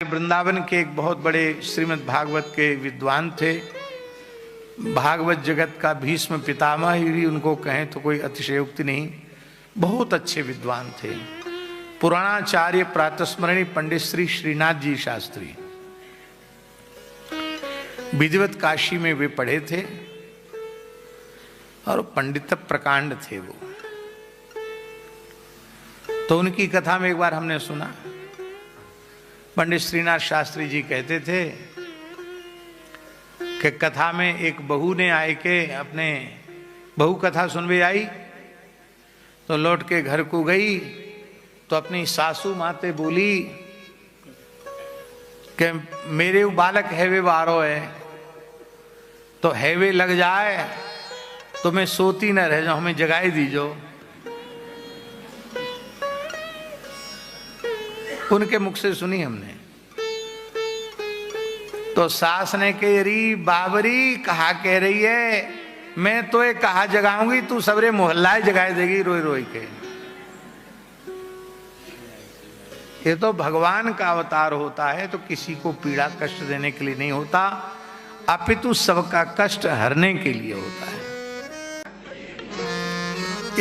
वृंदावन के एक बहुत बड़े श्रीमद् भागवत के विद्वान थे। भागवत जगत का भीष्म पितामह ही उनको कहें तो कोई अतिशयोक्ति नहीं। बहुत अच्छे विद्वान थे। पुराणाचार्य प्रातस्मरणीय पंडित श्री श्रीनाथ जी शास्त्री, विधिवत काशी में वे पढ़े थे और पंडित प्रकांड थे वो। तो उनकी कथा में एक बार हमने सुना, पंडित श्रीनाथ शास्त्री जी कहते थे कि कथा में एक बहू ने आए के अपने बहू कथा सुनवे आई तो लौट के घर को गई तो अपनी सासू माते बोली कि मेरे बालक हैवे बारो है तो हैवे लग जाए तो मैं सोती न रह जाऊं, हमें जगाए दीजो। उनके मुख से सुनी हमने। तो सास ने कही री बाबरी कहा कह रही है, मैं तो एक कहा जगाऊंगी तू सबरे मोहल्ला जगाए देगी रोई रोई के। ये तो भगवान का अवतार होता है तो किसी को पीड़ा कष्ट देने के लिए नहीं होता, अपितु सबका कष्ट हरने के लिए होता है।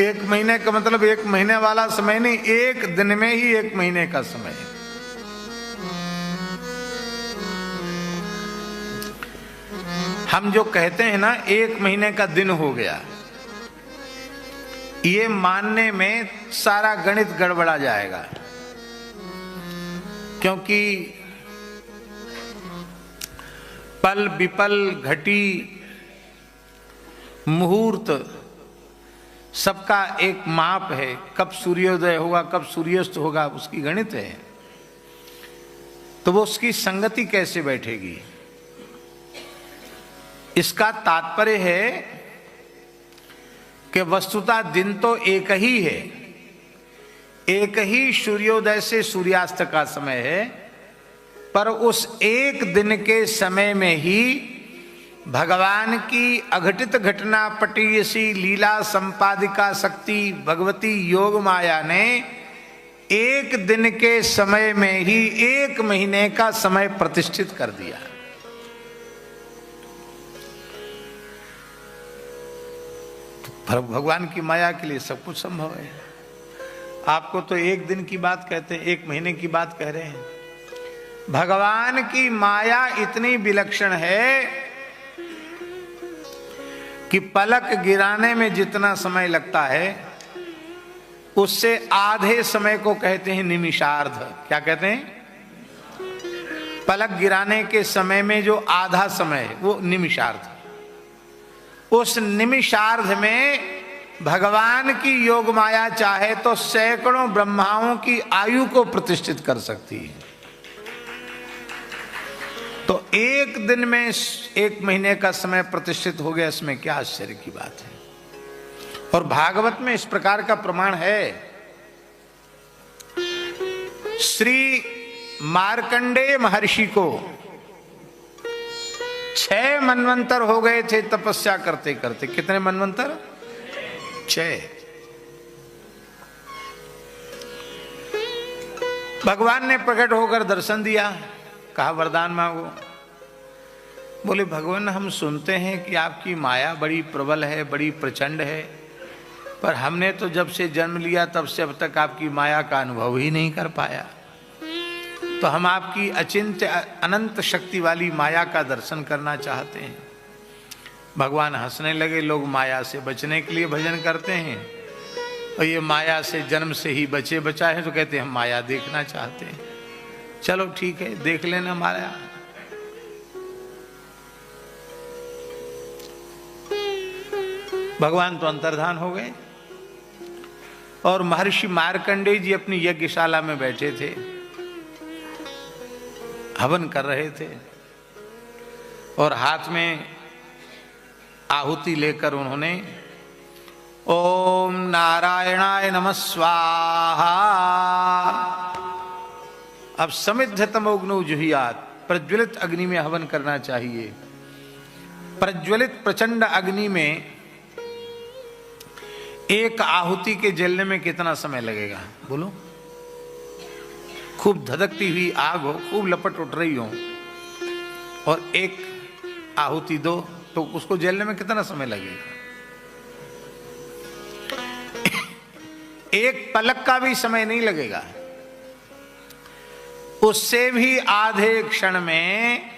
1 महीने का मतलब 1 महीने वाला समय नहीं, 1 दिन में ही 1 महीने का समय। हम जो कहते हैं ना 1 महीने का दिन हो गया, ये मानने में सारा गणित गड़बड़ा जाएगा। क्योंकि पल विपल घटी मुहूर्त सबका एक माप है। कब सूर्योदय होगा कब सूर्यास्त होगा उसकी गणित है। तो वो उसकी संगति कैसे बैठेगी? इसका तात्पर्य है कि वस्तुतः दिन तो एक ही है, एक ही सूर्योदय से सूर्यास्त का समय है, पर उस एक दिन के समय में ही भगवान की अघटित घटना पटीयसी लीला संपादिका शक्ति भगवती योग माया ने एक दिन के समय में ही 1 महीने का समय प्रतिष्ठित कर दिया। भगवान की माया के लिए सब कुछ संभव है। आपको तो 1 दिन की बात कहते हैं, 1 महीने की बात कह रहे हैं। भगवान की माया इतनी विलक्षण है कि पलक गिराने में जितना समय लगता है उससे आधे समय को कहते हैं निमिषार्ध। क्या कहते हैं? पलक गिराने के समय में जो आधा समय है वो निमिषार्ध। उस निमिषार्ध में भगवान की योग माया चाहे तो सैकड़ों ब्रह्माओं की आयु को प्रतिष्ठित कर सकती है। तो 1 दिन में 1 महीने का समय प्रतिष्ठित हो गया, इसमें क्या आश्चर्य की बात है। और भागवत में इस प्रकार का प्रमाण है। श्री मार्कंडेय महर्षि को 6 मनवंतर हो गए थे तपस्या करते करते। कितने मनवंतर? 6। भगवान ने प्रकट होकर दर्शन दिया, कहा वरदान मांगो। बोले भगवान हम सुनते हैं कि आपकी माया बड़ी प्रबल है, बड़ी प्रचंड है, पर हमने तो जब से जन्म लिया तब से अब तक आपकी माया का अनुभव ही नहीं कर पाया। तो हम आपकी अचिंत्य अनंत शक्ति वाली माया का दर्शन करना चाहते हैं। भगवान हंसने लगे। लोग माया से बचने के लिए भजन करते हैं और ये माया से जन्म से ही बचे बचाए हैं तो कहते हैं हम माया देखना चाहते हैं। चलो ठीक है, देख लेना माया। भगवान तो अंतर्धान हो गए और महर्षि मार्कंडेय जी अपनी यज्ञशाला में बैठे थे, हवन कर रहे थे और हाथ में आहुति लेकर उन्होंने ओम नारायणाय नमः स्वाहा। अब समिद्धतमोग्नो जुहियात, प्रज्वलित अग्नि में हवन करना चाहिए। प्रज्वलित प्रचंड अग्नि में एक आहुति के जलने में कितना समय लगेगा बोलो? खूब धधकती हुई आग हो, खूब लपट उठ रही हो, और एक आहुति दो, तो उसको जलने में कितना समय लगेगा? एक पलक का भी समय नहीं लगेगा। उससे भी आधे क्षण में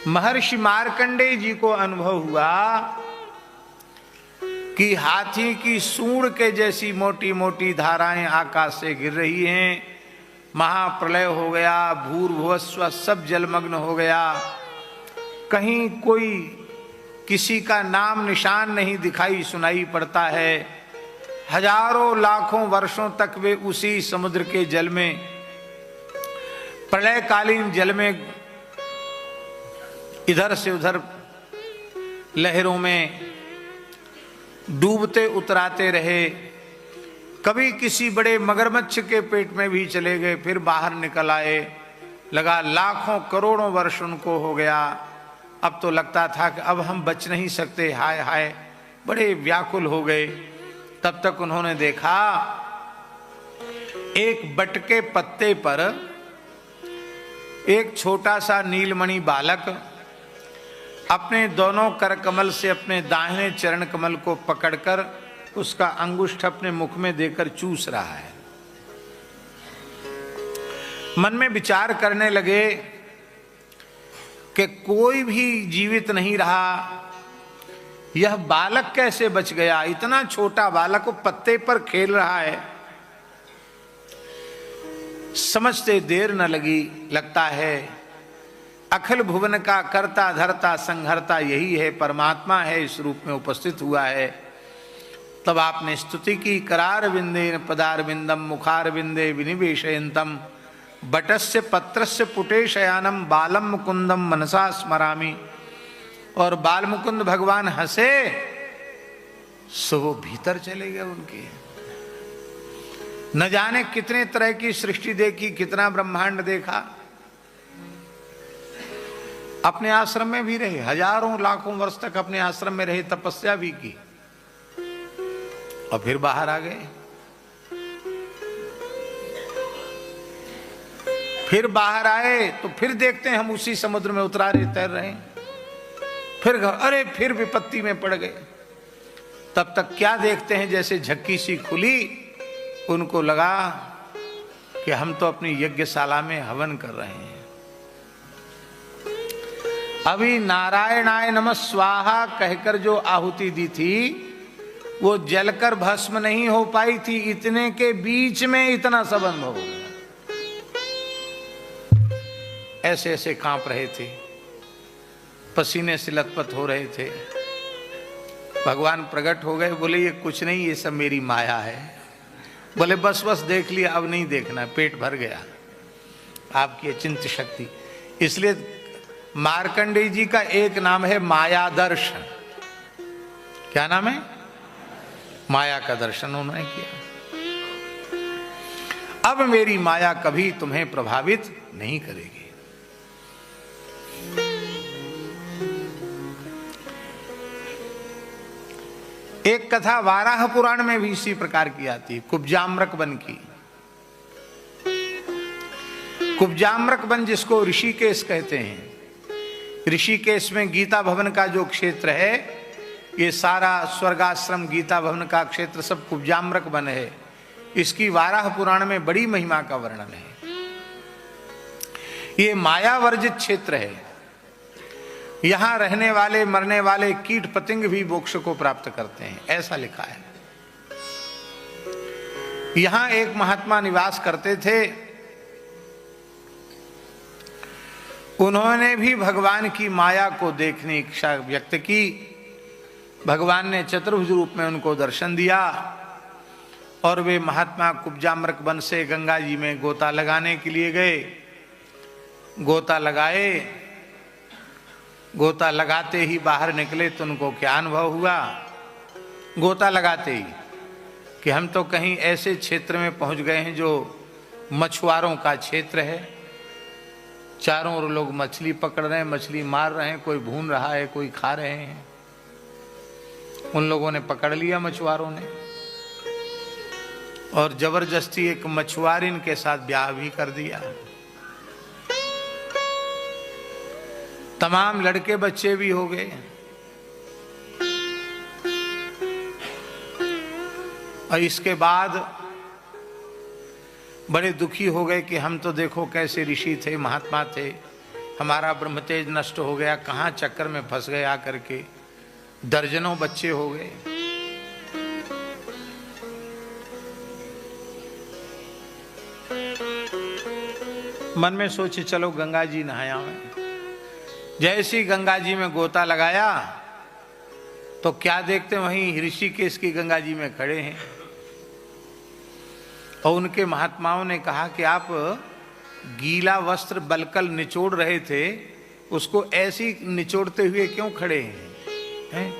महर्षि मार्कंडेय जी को अनुभव हुआ कि हाथी की सूंड के जैसी मोटी मोटी धाराएं आकाश से गिर रही हैं, महाप्रलय हो गया, भूर्भुवस्व सब जलमग्न हो गया, कहीं कोई किसी का नाम निशान नहीं दिखाई सुनाई पड़ता है। हजारों लाखों वर्षों तक वे उसी समुद्र के जल में, प्रलयकालीन जल में इधर से उधर लहरों में डूबते उतराते रहे। कभी किसी बड़े मगरमच्छ के पेट में भी चले गए, फिर बाहर निकल आए। लगा लाखों करोड़ों वर्ष उनको हो गया। अब तो लगता था कि अब हम बच नहीं सकते, हाय हाय, बड़े व्याकुल हो गए। तब तक उन्होंने देखा एक बट के पत्ते पर एक छोटा सा नीलमणि बालक अपने दोनों कर कमल से अपने दाहिने चरण कमल को पकड़कर उसका अंगुष्ठ अपने मुख में देकर चूस रहा है। मन में विचार करने लगे कि कोई भी जीवित नहीं रहा, यह बालक कैसे बच गया? इतना छोटा बालक वो पत्ते पर खेल रहा है। समझते देर न लगी। लगता है अखिल भुवन का कर्ता धर्ता संहर्ता यही है, परमात्मा है, इस रूप में उपस्थित हुआ है। तब आपने स्तुति की, करार बिंदे पदार बिंदम मुखार बिंदे विनिवेशयंतम बटस्य पत्रस्य पुटे शयानम बालम मुकुंदम मनसा स्मरामि। और बाल मुकुंद भगवान हंसे, सो वो भीतर चले गए उनके। न जाने कितने तरह की सृष्टि देखी, कितना ब्रह्मांड देखा। अपने आश्रम में भी रहे, हजारों लाखों वर्ष तक अपने आश्रम में रहे, तपस्या भी की, और फिर बाहर आ गए। फिर बाहर आए तो फिर देखते हैं हम उसी समुद्र में उतरा रहे, तैर रहे हैं। फिर अरे फिर विपत्ति में पड़ गए। तब तक क्या देखते हैं, जैसे झक्की सी खुली, उनको लगा कि हम तो अपनी यज्ञशाला में हवन कर रहे हैं। अभी नारायणाय नमः स्वाहा कहकर जो आहुति दी थी वो जलकर भस्म नहीं हो पाई थी। इतने के बीच में इतना सब अनुभव हो गया। ऐसे ऐसे कांप रहे थे, पसीने से लथपथ हो रहे थे। भगवान प्रकट हो गए, बोले ये कुछ नहीं, ये सब मेरी माया है। बोले बस बस देख लिया, अब नहीं देखना, पेट भर गया आपकी अचिंत्य शक्ति। इसलिए मार्कंडेय जी का एक नाम है माया दर्शन। क्या नाम है? माया का दर्शन उन्होंने किया। अब मेरी माया कभी तुम्हें प्रभावित नहीं करेगी। एक कथा वाराह पुराण में भी इसी प्रकार की आती है, कुब्जाम्रक वन की। कुब्जाम्रक वन जिसको ऋषिकेश कहते हैं। ऋषिकेश में गीता भवन का जो क्षेत्र है, ये सारा स्वर्गाश्रम गीता भवन का क्षेत्र सब कुब्जाम्रक वन है। इसकी वाराह पुराण में बड़ी महिमा का वर्णन है। ये माया वर्जित क्षेत्र है। यहां रहने वाले मरने वाले कीट पतंग भी मोक्ष को प्राप्त करते हैं, ऐसा लिखा है। यहां एक महात्मा निवास करते थे। उन्होंने भी भगवान की माया को देखने की इच्छा व्यक्त की। भगवान ने चतुर्भुज रूप में उनको दर्शन दिया और वे महात्मा कुब्जाम्रक वन से गंगा जी में गोता लगाने के लिए गए। गोता लगाए, गोता लगाते ही बाहर निकले तो उनको क्या अनुभव हुआ? गोता लगाते ही कि हम तो कहीं ऐसे क्षेत्र में पहुंच गए हैं जो मछुआरों का क्षेत्र है। चारों ओर लोग मछली पकड़ रहे हैं, मछली मार रहे हैं, कोई भून रहा है, कोई खा रहे हैं। उन लोगों ने पकड़ लिया, मछुआरों ने, और जबरदस्ती एक मछुआरिन के साथ ब्याह भी कर दिया। तमाम लड़के बच्चे भी हो गए। और इसके बाद बड़े दुखी हो गए कि हम तो देखो कैसे ऋषि थे, महात्मा थे, हमारा ब्रह्मतेज नष्ट हो गया, कहाँ चक्कर में फंस गए आकर के, दर्जनों बच्चे हो गए। मन में सोचे चलो गंगा जी नहाया मैं। जैसी गंगा जी में गोता लगाया तो क्या देखते वहीं ऋषिकेश की गंगा जी में खड़े हैं। और उनके महात्माओं ने कहा कि आप गीला वस्त्र बलकल निचोड़ रहे थे, उसको ऐसी निचोड़ते हुए क्यों खड़े हैं?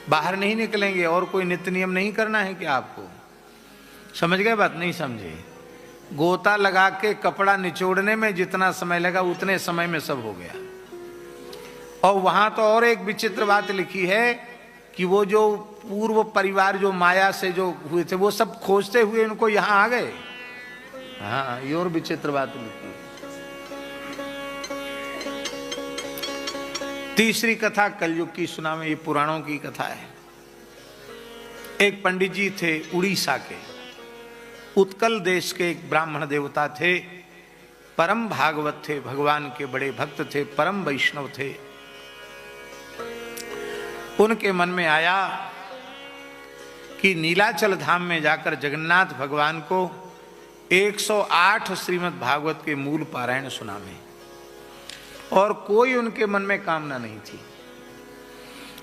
बाहर नहीं निकलेंगे और कोई नित्य नियम नहीं करना है क्या आपको? समझ गए बात? नहीं समझे? गोता लगा के कपड़ा निचोड़ने में जितना समय लगा उतने समय में सब हो गया। और वहां तो और एक विचित्र बात लिखी है कि वो जो पूर्व परिवार जो माया से जो हुए थे वो सब खोजते हुए उनको यहां आ गए। हाँ, ये और विचित्र बात लिखी है। तीसरी कथा कलयुग की सुनावे, ये पुराणों की कथा है। एक पंडित जी थे उड़ीसा के, उत्कल देश के एक ब्राह्मण देवता थे, परम भागवत थे, भगवान के बड़े भक्त थे, परम वैष्णव थे। उनके मन में आया कि नीलाचल धाम में जाकर जगन्नाथ भगवान को 108 श्रीमद् भागवत के मूल पारायण सुनावे। और कोई उनके मन में कामना नहीं थी,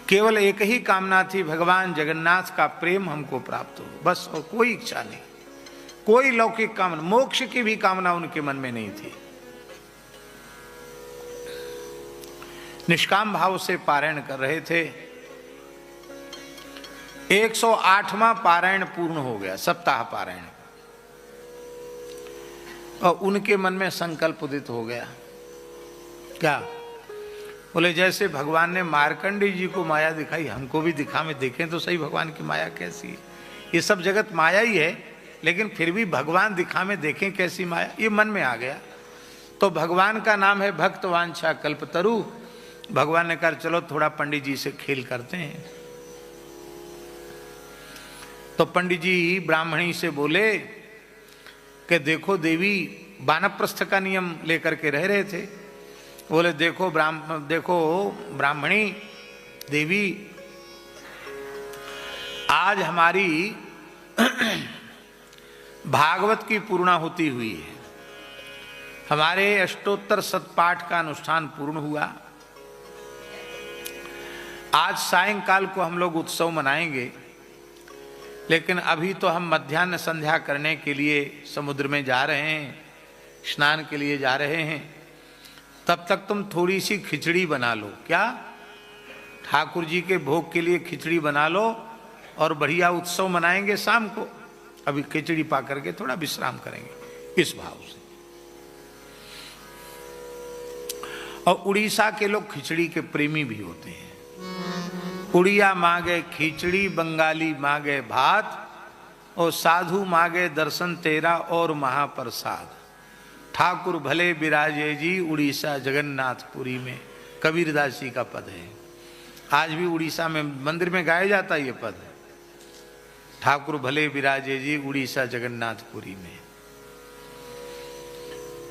केवल एक ही कामना थी, भगवान जगन्नाथ का प्रेम हमको प्राप्त हो, बस। और कोई इच्छा नहीं, कोई लौकिक कामना, मोक्ष की भी कामना उनके मन में नहीं थी। निष्काम भाव से पारायण कर रहे थे। 108वां पारायण पूर्ण हो गया, सप्ताह पारायण। और उनके मन में संकल्प उदित हो गया। क्या? बोले जैसे भगवान ने मार्कंडेय जी को माया दिखाई, हमको भी दिखा, में देखें तो सही भगवान की माया कैसी है। ये सब जगत माया ही है, लेकिन फिर भी भगवान दिखा में देखें कैसी माया, ये मन में आ गया। तो भगवान का नाम है भक्तवांछा कल्पतरु। भगवान ने कहा चलो थोड़ा पंडित जी से खेल करते हैं। तो पंडित जी ब्राह्मणी से बोले कि देखो देवी, वानप्रस्थ का नियम लेकर के रह रहे थे। बोले देखो ब्राह्मणी देवी, आज हमारी भागवत की पूर्णाहुति हुई है, हमारे अष्टोत्तर सतपाठ का अनुष्ठान पूर्ण हुआ। आज सायंकाल को हम लोग उत्सव मनाएंगे, लेकिन अभी तो हम मध्याह्न संध्या करने के लिए समुद्र में जा रहे हैं, स्नान के लिए जा रहे हैं। तब तक तुम थोड़ी सी खिचड़ी बना लो। क्या? ठाकुर जी के भोग के लिए खिचड़ी बना लो और बढ़िया उत्सव मनाएंगे शाम को। अभी खिचड़ी पा करके थोड़ा विश्राम करेंगे, इस भाव से। और उड़ीसा के लोग खिचड़ी के प्रेमी भी होते हैं। उड़िया मांगे खिचड़ी, बंगाली मांगे भात, और साधु मांगे दर्शन तेरा और महाप्रसाद। ठाकुर भले विराजे जी उड़ीसा जगन्नाथपुरी में, कबीरदास जी का पद है। आज भी उड़ीसा में मंदिर में गाया जाता है ये पद। ठाकुर भले विराजे जी उड़ीसा जगन्नाथपुरी में।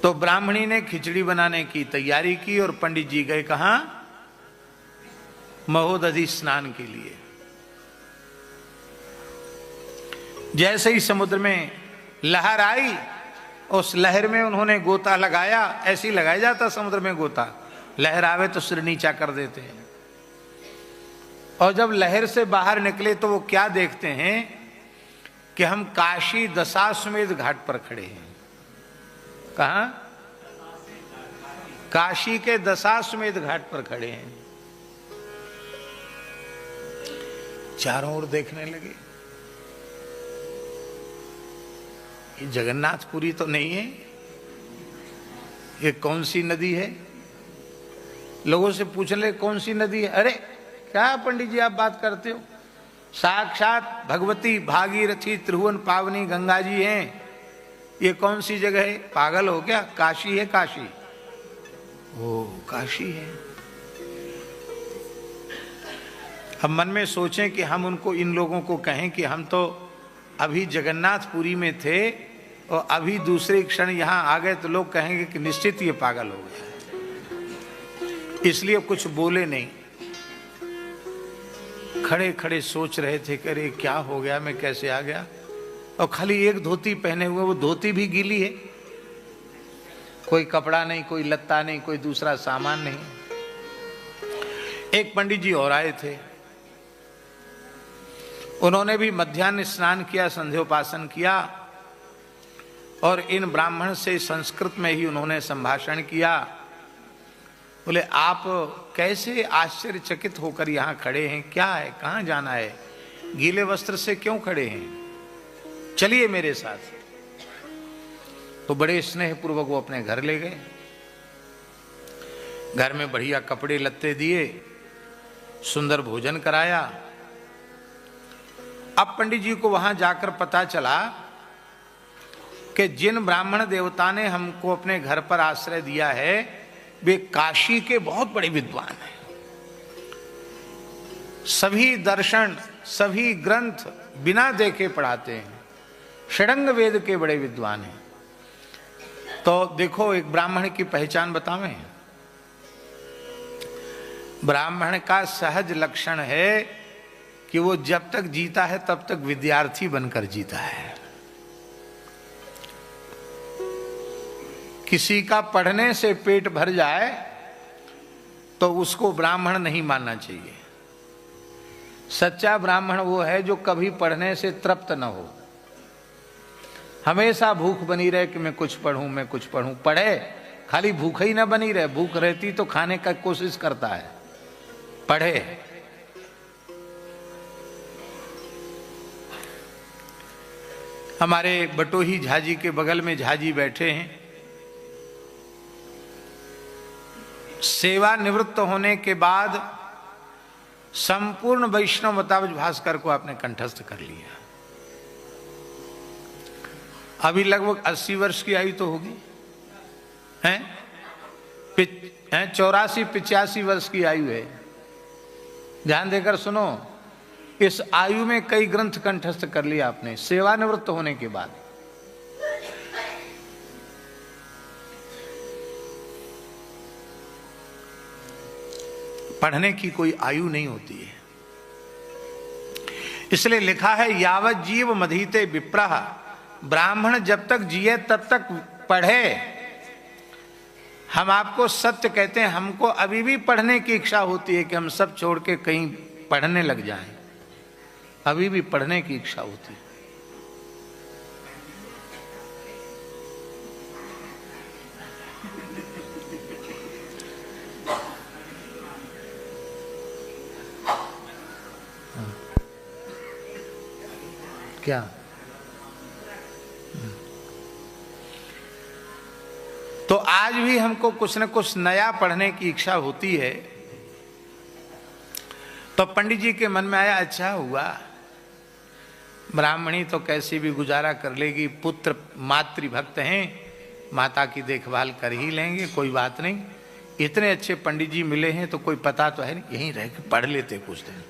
तो ब्राह्मणी ने खिचड़ी बनाने की तैयारी की और पंडित जी गए कहां? महोदधि स्नान के लिए। जैसे ही समुद्र में लहर आई, उस लहर में उन्होंने गोता लगाया। ऐसे ही लगाया जाता समुद्र में गोता, लहर आवे तो सिर नीचा कर देते हैं। और जब लहर से बाहर निकले तो वो क्या देखते हैं कि हम काशी दशाश्वमेध घाट पर खड़े हैं। कहां? काशी के दशाश्वमेध घाट पर खड़े हैं। चारों ओर देखने लगे, ये जगन्नाथपुरी तो नहीं है, ये कौन सी नदी है? लोगों से पूछने लगे कौन सी नदी है? अरे क्या पंडित जी आप बात करते हो, साक्षात भगवती भागीरथी त्रिभुवन पावनी गंगा जी हैं। ये कौन सी जगह है? पागल हो क्या? काशी है, काशी। ओ काशी है। अब मन में सोचें कि हम उनको, इन लोगों को कहें कि हम तो अभी जगन्नाथपुरी में थे और अभी दूसरे क्षण यहां आ गए, तो लोग कहेंगे कि निश्चित ये पागल हो गया। इसलिए कुछ बोले नहीं, खड़े खड़े सोच रहे थे कि अरे क्या हो गया, मैं कैसे आ गया। और खाली एक धोती पहने हुए, वो धोती भी गीली है, कोई कपड़ा नहीं, कोई लत्ता नहीं, कोई दूसरा सामान नहीं। एक पंडित जी और आए थे, उन्होंने भी मध्याह्न स्नान किया, संध्योपासन किया और इन ब्राह्मण से संस्कृत में ही उन्होंने संभाषण किया। बोले आप कैसे आश्चर्यचकित होकर यहाँ खड़े हैं, क्या है, कहाँ जाना है, गीले वस्त्र से क्यों खड़े हैं, चलिए मेरे साथ। तो बड़े स्नेहपूर्वक वो अपने घर ले गए। घर में बढ़िया कपड़े लत्ते दिए, सुंदर भोजन कराया। अब पंडित जी को वहां जाकर पता चला कि जिन ब्राह्मण देवता ने हमको अपने घर पर आश्रय दिया है वे काशी के बहुत बड़े विद्वान हैं। सभी दर्शन, सभी ग्रंथ बिना देखे पढ़ाते हैं, षडंग वेद के बड़े विद्वान हैं। तो देखो, एक ब्राह्मण की पहचान बतावें। ब्राह्मण का सहज लक्षण है कि वो जब तक जीता है तब तक विद्यार्थी बनकर जीता है। किसी का पढ़ने से पेट भर जाए तो उसको ब्राह्मण नहीं मानना चाहिए। सच्चा ब्राह्मण वो है जो कभी पढ़ने से तृप्त न हो, हमेशा भूख बनी रहे कि मैं कुछ पढ़ूं, मैं कुछ पढ़ूं। पढ़े, खाली भूख ही ना बनी रहे, भूख रहती तो खाने का कोशिश करता है। पढ़े। हमारे बटोही झाजी के बगल में झाजी बैठे हैं। सेवा निवृत्त होने के बाद संपूर्ण वैष्णव मतावज भास्कर को आपने कंठस्थ कर लिया। अभी लगभग 80 वर्ष की आयु तो होगी, हैं? 84-85 वर्ष की आयु है। ध्यान देकर सुनो, इस आयु में कई ग्रंथ कंठस्थ कर लिया आपने सेवानिवृत्त होने के बाद। पढ़ने की कोई आयु नहीं होती है। इसलिए लिखा है यावत जीव मधीते विप्रह, ब्राह्मण जब तक जिए तब तक पढ़े। हम आपको सत्य कहते हैं, हमको अभी भी पढ़ने की इच्छा होती है कि हम सब छोड़ के कहीं पढ़ने लग जाएं। अभी भी पढ़ने की इच्छा होती है। क्या? तो आज भी हमको कुछ न कुछ नया पढ़ने की इच्छा होती है। तो पंडित जी के मन में आया, अच्छा हुआ, ब्राह्मणी तो कैसे भी गुजारा कर लेगी, पुत्र मातृभक्त हैं, माता की देखभाल कर ही लेंगे, कोई बात नहीं। इतने अच्छे पंडित जी मिले हैं तो कोई पता तो है नहीं, यहीं रह के पढ़ लेते कुछ दिन।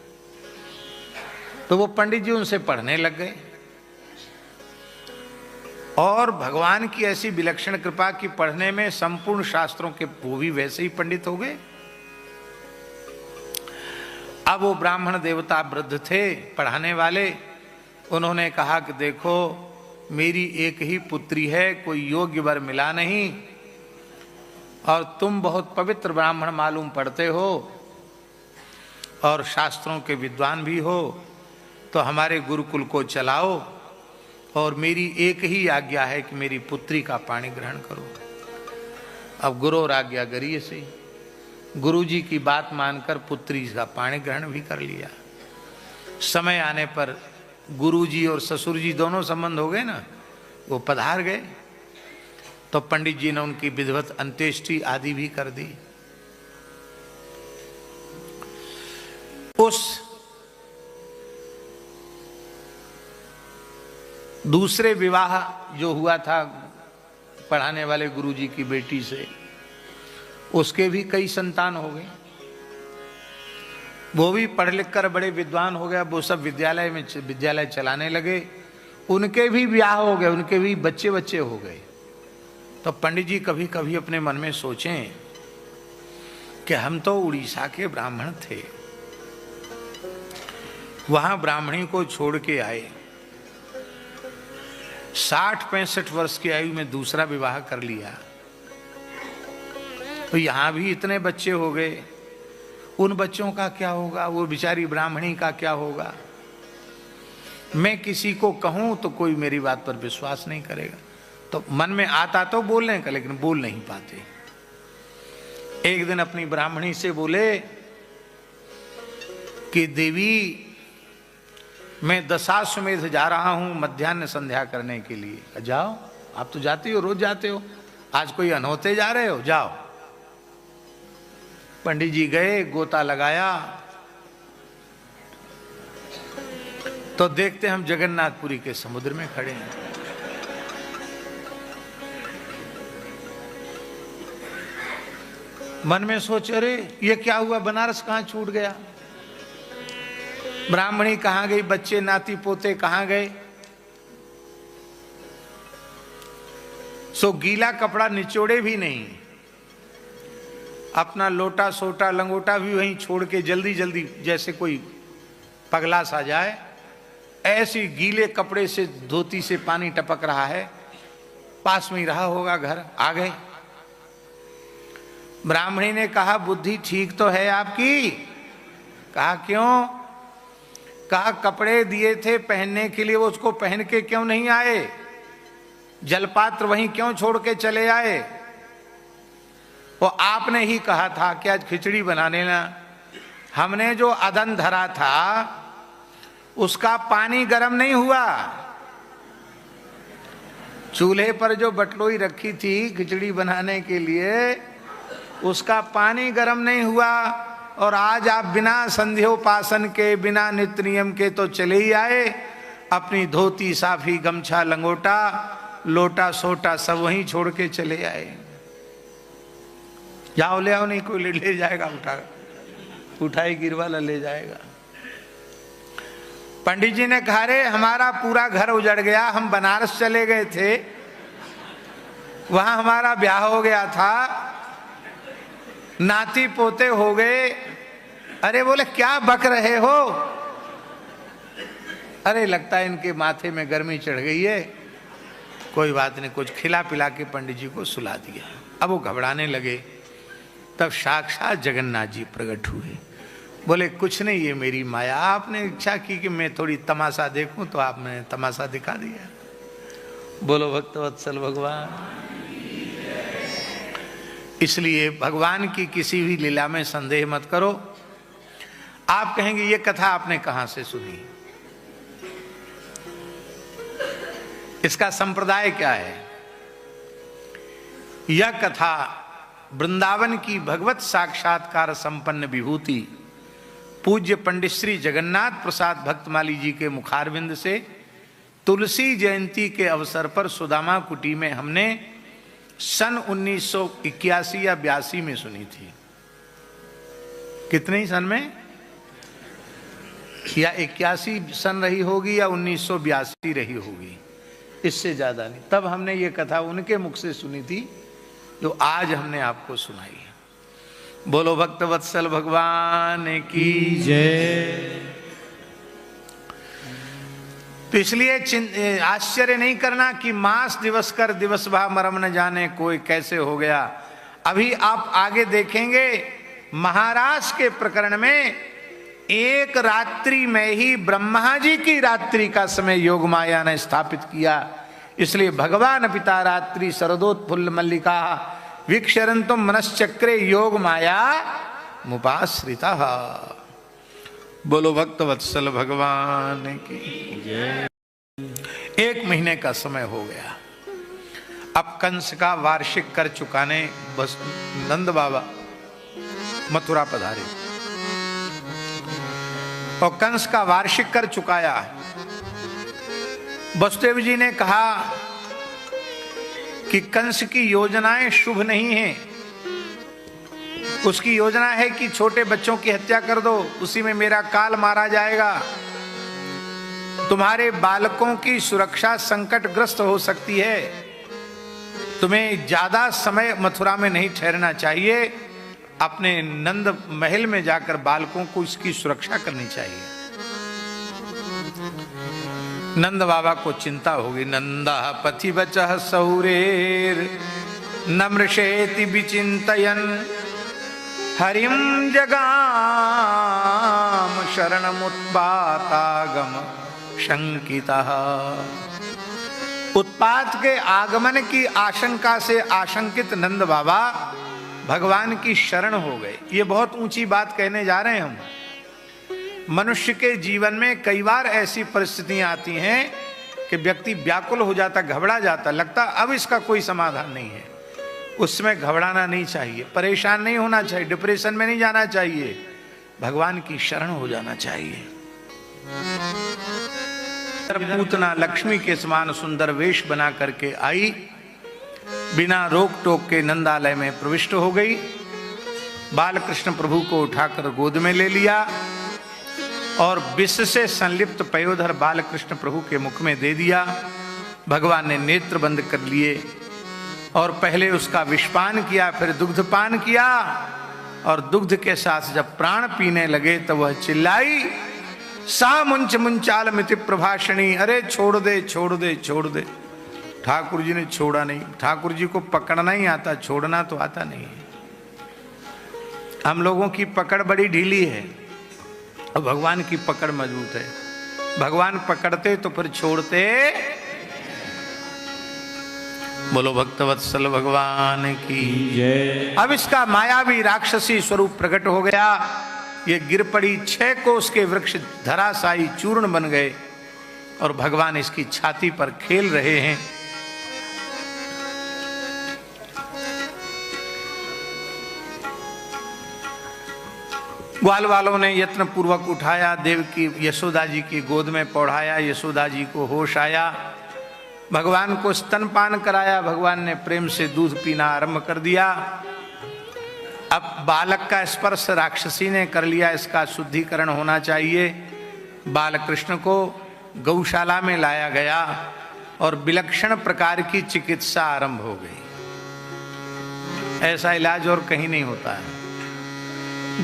तो वो पंडित जी उनसे पढ़ने लग गए और भगवान की ऐसी विलक्षण कृपा की पढ़ने में संपूर्ण शास्त्रों के वो भी वैसे ही पंडित हो गए। अब वो ब्राह्मण देवता वृद्ध थे पढ़ाने वाले, उन्होंने कहा कि देखो मेरी एक ही पुत्री है, कोई योग्य वर मिला नहीं, और तुम बहुत पवित्र ब्राह्मण मालूम पढ़ते हो और शास्त्रों के विद्वान भी हो, तो हमारे गुरुकुल को चलाओ और मेरी एक ही आज्ञा है कि मेरी पुत्री का पाणी ग्रहण करो। अब गुरु और आज्ञा करिए से गुरुजी की बात मानकर पुत्री का पाणी ग्रहण भी कर लिया। समय आने पर गुरुजी और ससुर जी दोनों संबंध हो गए ना, वो पधार गए। तो पंडित जी ने उनकी विधिवत अंत्येष्टि आदि भी कर दी। उस दूसरे विवाह जो हुआ था पढ़ाने वाले गुरुजी की बेटी से, उसके भी कई संतान हो गए। वो भी पढ़ लिख कर बड़े विद्वान हो गया, वो सब विद्यालय चलाने लगे, उनके भी ब्याह हो गए, उनके भी बच्चे बच्चे हो गए। तो पंडित जी कभी कभी अपने मन में सोचें कि हम तो उड़ीसा के ब्राह्मण थे, वहां ब्राह्मणी को छोड़ के आए, 60-65 वर्ष की आयु में दूसरा विवाह कर लिया, तो यहां भी इतने बच्चे हो गए, उन बच्चों का क्या होगा, वो बेचारी ब्राह्मणी का क्या होगा। मैं किसी को कहूं तो कोई मेरी बात पर विश्वास नहीं करेगा, तो मन में आता तो बोलने का, लेकिन बोल नहीं पाते। एक दिन अपनी ब्राह्मणी से बोले कि देवी, मैं दशाश्वमेध जा रहा हूं मध्याह्न संध्या करने के लिए। जाओ, आप तो जाती हो, रोज जाते हो, आज कोई अनहोते जा रहे हो, जाओ। पंडित जी गए, गोता लगाया तो देखते हम जगन्नाथपुरी के समुद्र में खड़े हैं। मन में सोच, अरे ये क्या हुआ, बनारस कहां छूट गया, ब्राह्मणी कहां गई, बच्चे नाती पोते कहां गए। सो गीला कपड़ा निचोड़े भी नहीं, अपना लोटा सोटा लंगोटा भी वहीं छोड़ के जल्दी जल्दी जैसे कोई पगला सा जाए, ऐसी गीले कपड़े से धोती से पानी टपक रहा है, पास में ही रहा होगा घर। आ गए। ब्राह्मणी ने कहा, बुद्धि ठीक तो है आपकी? कहा क्यों? कहा कपड़े दिए थे पहनने के लिए, वो उसको पहन के क्यों नहीं आए, जलपात्र वहीं क्यों छोड़ के चले आए? वो आपने ही कहा था कि आज खिचड़ी बनाने ना, हमने जो अदन धरा था उसका पानी गर्म नहीं हुआ, चूल्हे पर जो बटलोई रखी थी खिचड़ी बनाने के लिए उसका पानी गर्म नहीं हुआ, और आज आप बिना संध्योपासन के, बिना नित्य नियम के तो चले ही आए, अपनी धोती साफी गमछा लंगोटा लोटा सोटा सब वहीं छोड़ के चले आए। जाओ ले आओ, नहीं कोई ले जाएगा, उठाई गिरवाला ले जाएगा। पंडित जी ने कहा, रे हमारा पूरा घर उजड़ गया, हम बनारस चले गए थे, वहां हमारा ब्याह हो गया था, नाती पोते हो गए। अरे बोले क्या बक रहे हो? अरे लगता है इनके माथे में गर्मी चढ़ गई है, कोई बात नहीं, कुछ खिला पिला के पंडित जी को सुला दिया। अब वो घबराने लगे, तब साक्षात जगन्नाथ जी प्रकट हुए। बोले कुछ नहीं, ये मेरी माया, आपने इच्छा की कि मैं थोड़ी तमाशा देखूं तो आपने तमाशा दिखा दिया। बोलो भक्तवत्सल भगवान। इसलिए भगवान की किसी भी लीला में संदेह मत करो। आप कहेंगे ये कथा आपने कहां से सुनी, इसका संप्रदाय क्या है? यह कथा वृंदावन की भगवत साक्षात्कार संपन्न विभूति पूज्य पंडित श्री जगन्नाथ प्रसाद भक्तमाली जी के मुखारविंद से तुलसी जयंती के अवसर पर सुदामा कुटी में हमने सन 1981 या 82 में सुनी थी। कितने ही सन में? या 81 सन रही होगी या 1982 रही होगी, इससे ज्यादा नहीं। तब हमने ये कथा उनके मुख से सुनी थी जो आज हमने आपको सुनाई है। बोलो भक्तवत्सल भगवान की जय। तो इसलिए आश्चर्य नहीं करना कि मास दिवस कर दिवस भा मरम न जाने कोई कैसे हो गया। अभी आप आगे देखेंगे महाराज के प्रकरण में एक रात्रि में ही ब्रह्मा जी की रात्रि का समय योग माया ने स्थापित किया। इसलिए भगवान पिता रात्रि शरदोत्फुल्ल मल्लिका वीक्षरंतुम मनश्चक्रे योग माया मुपाश्रिता। बोलो भक्तवत्सल भगवान की जय। 1 महीने का समय हो गया। अब कंस का वार्षिक कर चुकाने बस नंद बाबा मथुरा पधारे और कंस का वार्षिक कर चुकाया। वसुदेव जी ने कहा कि कंस की योजनाएं शुभ नहीं हैं। उसकी योजना है कि छोटे बच्चों की हत्या कर दो, उसी में मेरा काल मारा जाएगा। तुम्हारे बालकों की सुरक्षा संकटग्रस्त हो सकती है, तुम्हें ज्यादा समय मथुरा में नहीं ठहरना चाहिए, अपने नंद महल में जाकर बालकों को इसकी सुरक्षा करनी चाहिए। नंद बाबा को चिंता होगी। नंदा पथि बचः सौरेर नमृषेति विचिंतयन् हरिम जगाम शरणमुत्पातागम शंकितः। उत्पात के आगमन की आशंका से आशंकित नंद बाबा भगवान की शरण हो गए। ये बहुत ऊंची बात कहने जा रहे हैं हम। मनुष्य के जीवन में कई बार ऐसी परिस्थितियां आती हैं कि व्यक्ति व्याकुल हो जाता, घबरा जाता, लगता अब इसका कोई समाधान नहीं है। उसमें घबराना नहीं चाहिए, परेशान नहीं होना चाहिए, डिप्रेशन में नहीं जाना चाहिए, भगवान की शरण हो जाना चाहिए। पूतना लक्ष्मी के समान सुंदर वेश बना करके आई, बिना रोक टोक के नंदालय में प्रविष्ट हो गई। बालकृष्ण प्रभु को उठाकर गोद में ले लिया और विष से संलिप्त पयोधर बालकृष्ण प्रभु के मुख में दे दिया। भगवान ने नेत्र बंद कर लिए और पहले उसका विषपान किया, फिर दुग्धपान किया, और दुग्ध के साथ जब प्राण पीने लगे तो वह चिल्लाई, सा मुंच मुंचाल मिति प्रभाषणी, अरे छोड़ दे छोड़ दे छोड़ दे। ठाकुर जी ने छोड़ा नहीं। ठाकुर जी को पकड़ना ही आता, छोड़ना तो आता नहीं। हम लोगों की पकड़ बड़ी ढीली है और भगवान की पकड़ मजबूत है। भगवान पकड़ते तो फिर छोड़ते। बोलो भक्तवत्सल भगवान की जय। अब इसका मायावी राक्षसी स्वरूप प्रकट हो गया। ये गिर पड़ी 6 कोस के वृक्ष धराशायी चूर्ण बन गए और भगवान इसकी छाती पर खेल रहे हैं। ग्वाल वालों ने यत्न पूर्वक उठाया, देवकी यशोदा जी की गोद में पौड़ाया, यशोदा जी को होश आया, भगवान को स्तनपान कराया। भगवान ने प्रेम से दूध पीना आरंभ कर दिया। अब बालक का स्पर्श राक्षसी ने कर लिया, इसका शुद्धिकरण होना चाहिए। बालकृष्ण को गौशाला में लाया गया और विलक्षण प्रकार की चिकित्सा आरंभ हो गई। ऐसा इलाज और कहीं नहीं होता है।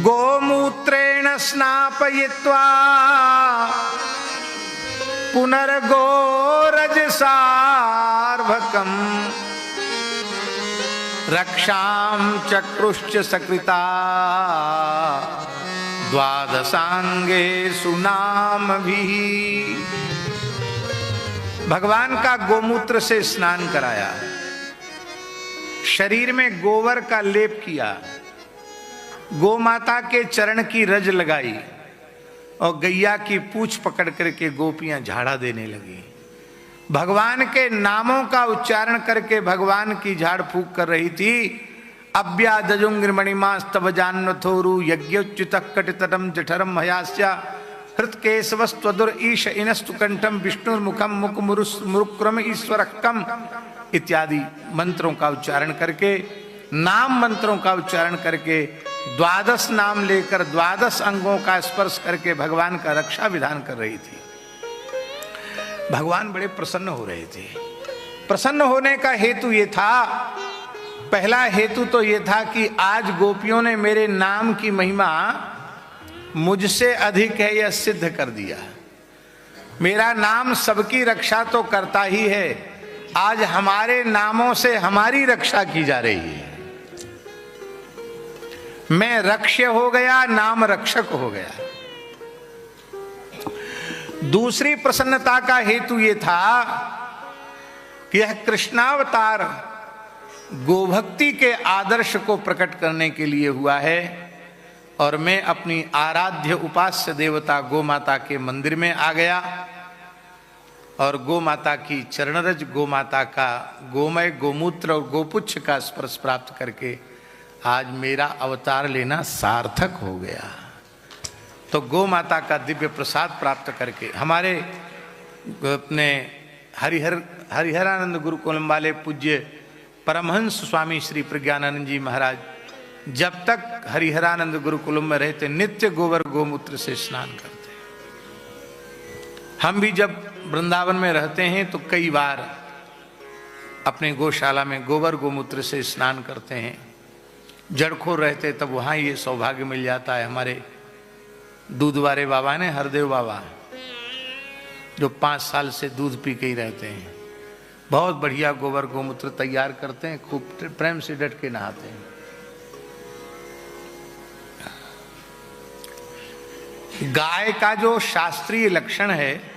गोमूत्रेण स्नापयित्वा पुनर्गोरजसार्भकम् रक्षां चक्रुश्च सकृता द्वादशांगे सुनामभिः। भगवान का गोमूत्र से स्नान कराया, शरीर में गोबर का लेप किया, गौ माता के चरण की रज लगाई और गैया की पूंछ पकड़ करके गोपियां झाड़ा देने लगी। भगवान के नामों का उच्चारण करके भगवान की झाड़ फूक कर रही थी। अव्या दजुंग्रमणिमास्तव जान्वथोरु यज्ञोच्युत कटितटम जठरम हयास्य हृत्केशवस्त्वदुर ईश इनस्तु कंठम विष्णुर्मुखम मुकुमुरुक्रम ईश्वरक्कम इत्यादि मंत्रों का उच्चारण करके, नाम मंत्रों का उच्चारण करके, 12 नाम लेकर 12 अंगों का स्पर्श करके भगवान का रक्षा विधान कर रही थी। भगवान बड़े प्रसन्न हो रहे थे। प्रसन्न होने का हेतु ये था, पहला हेतु तो ये था कि आज गोपियों ने मेरे नाम की महिमा मुझसे अधिक है यह सिद्ध कर दिया। मेरा नाम सबकी रक्षा तो करता ही है, आज हमारे नामों से हमारी रक्षा की जा रही है। मैं रक्ष्य हो गया, नाम रक्षक हो गया। दूसरी प्रसन्नता का हेतु यह था कि यह कृष्णावतार गोभक्ति के आदर्श को प्रकट करने के लिए हुआ है और मैं अपनी आराध्य उपास्य देवता गौ माता के मंदिर में आ गया और गौ माता की चरणरज, गौ माता का गोमय गोमूत्र और गोपुच्छ का स्पर्श प्राप्त करके आज मेरा अवतार लेना सार्थक हो गया। तो गौ माता का दिव्य प्रसाद प्राप्त करके हमारे अपने हरिहरानंद गुरुकुलम वाले पूज्य परमहंस स्वामी श्री प्रज्ञानानंद जी महाराज जब तक हरिहरानंद गुरुकुलम में रहते नित्य गोबर गोमूत्र से स्नान करते। हम भी जब वृंदावन में रहते हैं तो कई बार अपने गौशाला में गोबर गोमूत्र से स्नान करते हैं। जड़खोर रहते तब वहाँ ये सौभाग्य मिल जाता है। हमारे दूध वाले बाबा ने, हरदेव बाबा, जो 5 साल से दूध पी के ही रहते हैं, बहुत बढ़िया गोबर गोमूत्र तैयार करते हैं, खूब प्रेम से डट के नहाते हैं। गाय का जो शास्त्रीय लक्षण है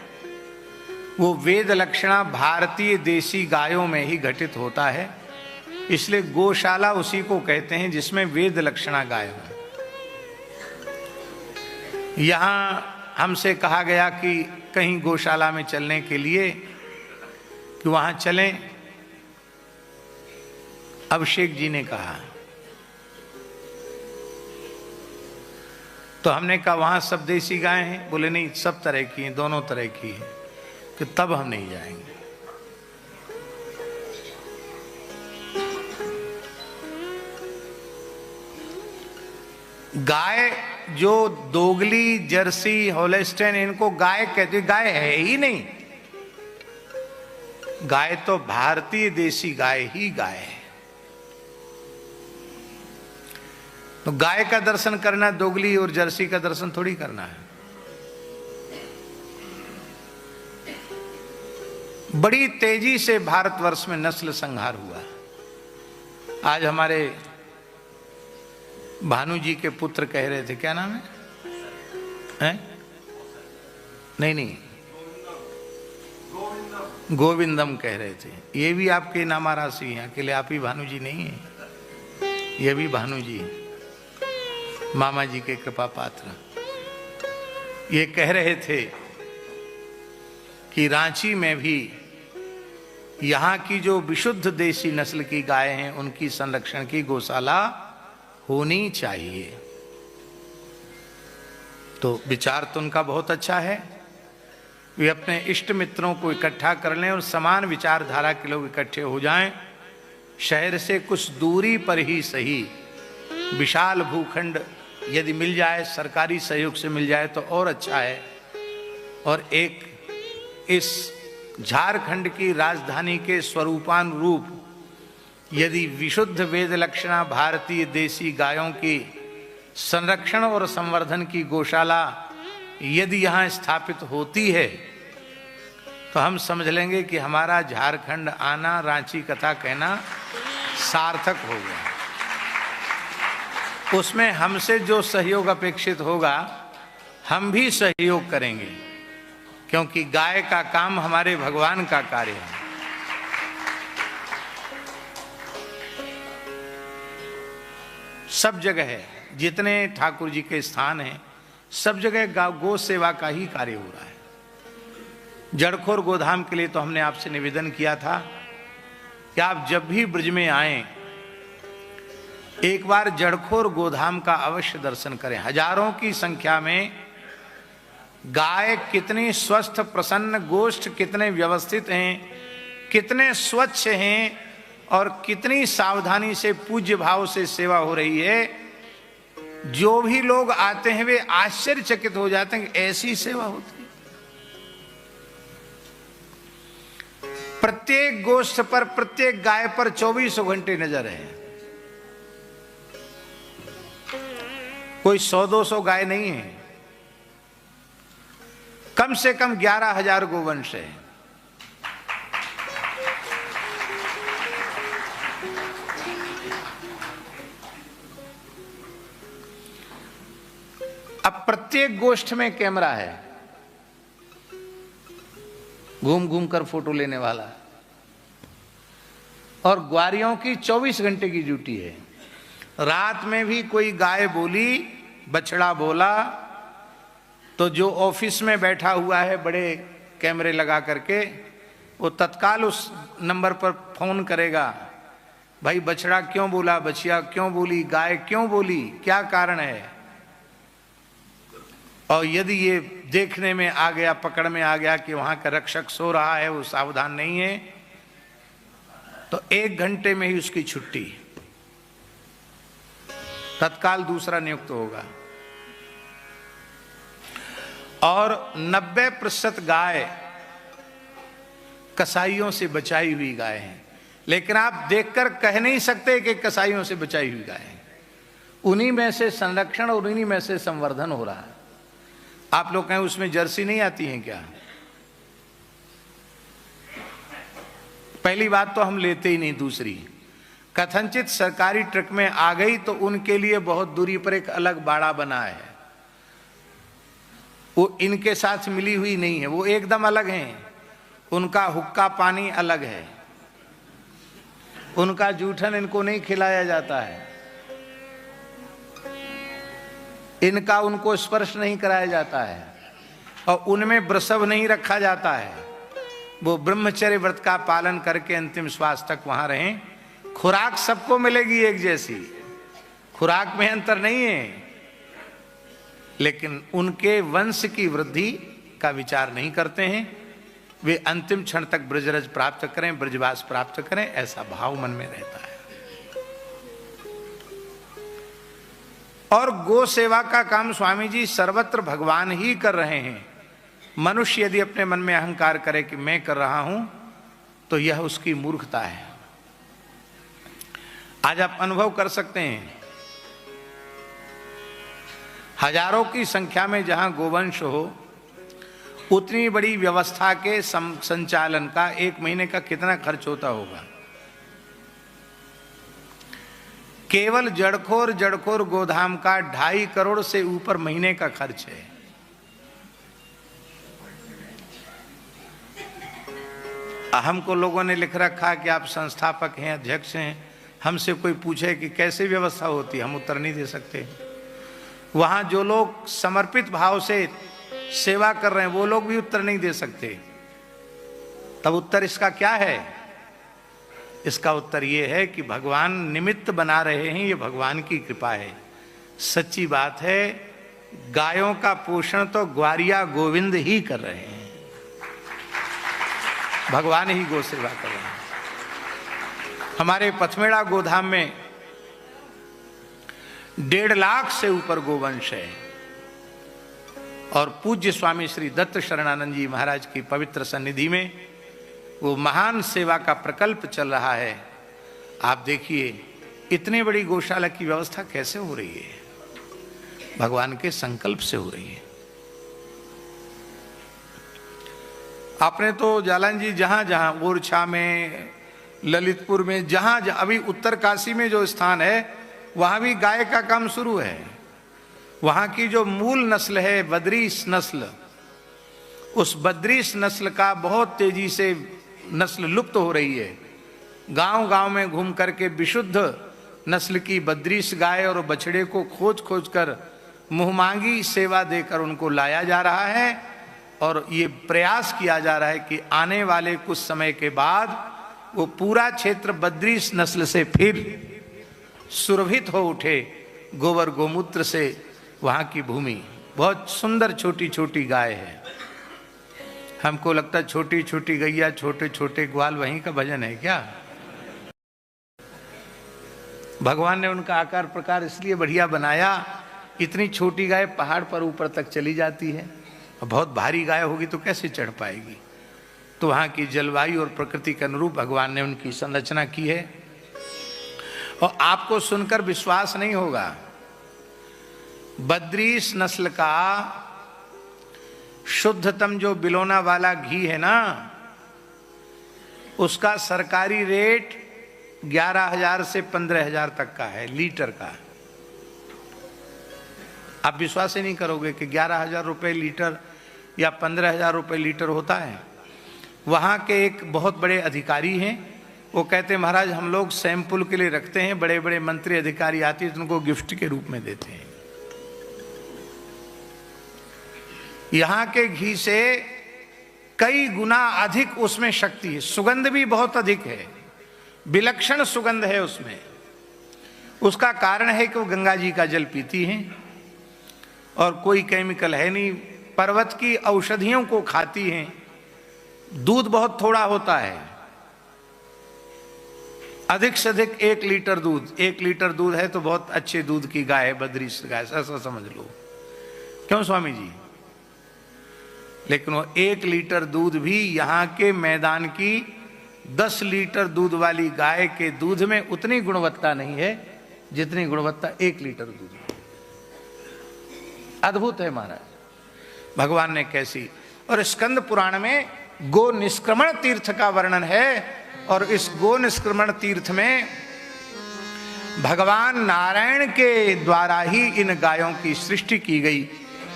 वो वेद लक्षणा भारतीय देसी गायों में ही घटित होता है, इसलिए गौशाला उसी को कहते हैं जिसमें वेद लक्षणा गाय हो। यहां हमसे कहा गया कि कहीं गौशाला में चलने के लिए कि वहां चलें, अभिषेक जी ने कहा। तो हमने कहा वहां सब देसी गाय हैं? बोले नहीं, सब तरह की हैं, दोनों तरह की हैं। कि तब हम नहीं जाएंगे। गाय जो दोगली, जर्सी, होलेस्टाइन, इनको गाय कहते, गाय है ही नहीं। गाय तो भारतीय देसी गाय ही गाय है। तो गाय का दर्शन करना, दोगली और जर्सी का दर्शन थोड़ी करना है। बड़ी तेजी से भारतवर्ष में नस्ल संहार हुआ। आज हमारे भानु जी के पुत्र कह रहे थे, क्या नाम है? नहीं, गोविंदम कह रहे थे। ये भी आपके नामा राशि हैं, अकेले आप ही भानु जी नहीं है, ये भी भानु जी, मामा जी के कृपा पात्र। ये कह रहे थे कि रांची में भी यहाँ की जो विशुद्ध देसी नस्ल की गाय हैं उनकी संरक्षण की गौशाला होनी चाहिए। तो विचार तो उनका बहुत अच्छा है। वे अपने इष्ट मित्रों को इकट्ठा कर लें और समान विचारधारा के लोग इकट्ठे हो जाएं। शहर से कुछ दूरी पर ही सही विशाल भूखंड यदि मिल जाए, सरकारी सहयोग से मिल जाए तो और अच्छा है। और एक इस झारखंड की राजधानी के स्वरूपानुरूप यदि विशुद्ध वेद लक्षणा भारतीय देसी गायों की संरक्षण और संवर्धन की गौशाला यदि यहाँ स्थापित होती है तो हम समझ लेंगे कि हमारा झारखंड आना, रांची कथा कहना सार्थक हो गया। उसमें हमसे जो सहयोग अपेक्षित होगा हम भी सहयोग करेंगे, क्योंकि गाय का काम हमारे भगवान का कार्य है। सब जगह है, जितने ठाकुर जी के स्थान हैं सब जगह गौ सेवा का ही कार्य हो रहा है। जड़खोर गोधाम के लिए तो हमने आपसे निवेदन किया था कि आप जब भी ब्रज में आएं एक बार जड़खोर गोधाम का अवश्य दर्शन करें। हजारों की संख्या में गाय कितनी स्वस्थ प्रसन्न, गोष्ठ कितने व्यवस्थित हैं, कितने स्वच्छ हैं और कितनी सावधानी से पूज्य भाव से सेवा हो रही है। जो भी लोग आते हैं वे आश्चर्यचकित हो जाते हैं कि ऐसी सेवा होती है। प्रत्येक गोष्ठ पर, प्रत्येक गाय पर 24 घंटे नजर है। कोई 100-200 गाय नहीं है, कम से कम 11,000 गोवंश है। अब प्रत्येक गोष्ठ में कैमरा है, घूम घूम कर फोटो लेने वाला, और ग्वारियों की 24 घंटे की ड्यूटी है। रात में भी कोई गाय बोली, बछड़ा बोला तो जो ऑफिस में बैठा हुआ है बड़े कैमरे लगा करके वो तत्काल उस नंबर पर फोन करेगा, भाई बछड़ा क्यों बोला, बछिया क्यों बोली, गाय क्यों बोली, क्या कारण है। और यदि ये देखने में आ गया, पकड़ में आ गया कि वहां का रक्षक सो रहा है, वो सावधान नहीं है, तो 1 घंटे में ही उसकी छुट्टी, तत्काल दूसरा नियुक्त होगा। और 90% गाय कसाईयों से बचाई हुई गाय हैं, लेकिन आप देखकर कह नहीं सकते कि कसाईयों से बचाई हुई गाय है। उन्हीं में से संरक्षण और उन्हीं में से संवर्धन हो रहा है। आप लोग कहें उसमें जर्सी नहीं आती हैं क्या? पहली बात तो हम लेते ही नहीं। दूसरी, कथनचित सरकारी ट्रक में आ गई तो उनके लिए बहुत दूरी पर एक अलग बाड़ा बना है, वो इनके साथ मिली हुई नहीं है, वो एकदम अलग हैं। उनका हुक्का पानी अलग है, उनका जूठन इनको नहीं खिलाया जाता है, इनका उनको स्पर्श नहीं कराया जाता है, और उनमें वृषभ नहीं रखा जाता है। वो ब्रह्मचर्य व्रत का पालन करके अंतिम श्वास तक वहां रहें। खुराक सबको मिलेगी एक जैसी, खुराक में अंतर नहीं है, लेकिन उनके वंश की वृद्धि का विचार नहीं करते हैं। वे अंतिम क्षण तक ब्रजरज प्राप्त करें, ब्रजवास प्राप्त करें, ऐसा भाव मन में रहता है। और गो सेवा का काम स्वामी जी सर्वत्र भगवान ही कर रहे हैं। मनुष्य यदि अपने मन में अहंकार करे कि मैं कर रहा हूं, तो यह उसकी मूर्खता है। आज आप अनुभव कर सकते हैं, हजारों की संख्या में जहां गोवंश हो, उतनी बड़ी व्यवस्था के संचालन का 1 महीने का कितना खर्च होता होगा। केवल जड़खोर गोधाम का 2.5 करोड़ से ऊपर महीने का खर्च है। हमको लोगों ने लिख रखा कि आप संस्थापक हैं, अध्यक्ष हैं, हमसे कोई पूछे कि कैसे व्यवस्था होती है, हम उत्तर नहीं दे सकते। वहां जो लोग समर्पित भाव से सेवा कर रहे हैं, वो लोग भी उत्तर नहीं दे सकते। तब उत्तर इसका क्या है? इसका उत्तर ये है कि भगवान निमित्त बना रहे हैं, ये भगवान की कृपा है। सच्ची बात है, गायों का पोषण तो ग्वारिया गोविंद ही कर रहे हैं, भगवान ही गो सेवा कर रहे हैं। हमारे पथमेड़ा गोधाम में 1.5 लाख से ऊपर गोवंश है, और पूज्य स्वामी श्री दत्त शरणानंद जी महाराज की पवित्र सन्निधि में वो महान सेवा का प्रकल्प चल रहा है। आप देखिए इतनी बड़ी गौशाला की व्यवस्था कैसे हो रही है, भगवान के संकल्प से हो रही है। आपने तो जालन जी जहां जहां ओरछा में, ललितपुर में, जहां अभी उत्तर काशी में जो स्थान है, वहां भी गाय का काम शुरू है। वहां की जो मूल नस्ल है बद्रीस नस्ल, उस बद्रीस नस्ल का बहुत तेजी से नस्ल लुप्त हो रही है। गांव गांव में घूम करके विशुद्ध नस्ल की बद्रीस गाय और बछड़े को खोज खोज कर मुंहमांगी सेवा देकर उनको लाया जा रहा है, और ये प्रयास किया जा रहा है कि आने वाले कुछ समय के बाद वो पूरा क्षेत्र बद्रीस नस्ल से फिर सुरभित हो उठे। गोबर गोमूत्र से वहां की भूमि बहुत सुंदर, छोटी छोटी गाय है। हमको लगता है छोटी छोटी गैया, छोटे छोटे ग्वाल, वहीं का भजन है क्या? भगवान ने उनका आकार प्रकार इसलिए बढ़िया बनाया, इतनी छोटी गाय पहाड़ पर ऊपर तक चली जाती है, बहुत भारी गाय होगी तो कैसे चढ़ पाएगी। तो वहाँ की जलवायु और प्रकृति के अनुरूप भगवान ने उनकी संरचना की है। और आपको सुनकर विश्वास नहीं होगा, बद्रीस नस्ल का शुद्धतम जो बिलोना वाला घी है ना, उसका सरकारी रेट 11,000 से 15,000 तक का है लीटर का। आप विश्वास ही नहीं करोगे कि 11,000 रुपये लीटर या 15,000 रुपये लीटर होता है। वहाँ के एक बहुत बड़े अधिकारी हैं, वो कहते हैं महाराज हम लोग सैंपल के लिए रखते हैं, बड़े बड़े मंत्री अधिकारी आते हैं तो उनको गिफ्ट के रूप में देते हैं। यहाँ के घी से कई गुना अधिक उसमें शक्ति है, सुगंध भी बहुत अधिक है, विलक्षण सुगंध है उसमें। उसका कारण है कि वो गंगा जी का जल पीती हैं, और कोई केमिकल है नहीं, पर्वत की औषधियों को खाती हैं, दूध बहुत थोड़ा होता है, अधिक से अधिक 1 लीटर दूध, 1 लीटर दूध है तो बहुत अच्छे दूध की गाय है, बद्री गाय, ऐसा समझ लो। क्यों स्वामी जी? लेकिन वो 1 लीटर दूध भी यहां के मैदान की 10 लीटर दूध वाली गाय के दूध में उतनी गुणवत्ता नहीं है जितनी गुणवत्ता 1 लीटर दूध में। अद्भुत है महाराज, भगवान ने कैसी। और स्कंद पुराण में गो निष्क्रमण तीर्थ का वर्णन है, और इस गो निष्क्रमण तीर्थ में भगवान नारायण के द्वारा ही इन गायों की सृष्टि की गई,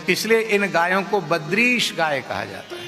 इसलिए इन गायों को बद्रीश गाय कहा जाता है।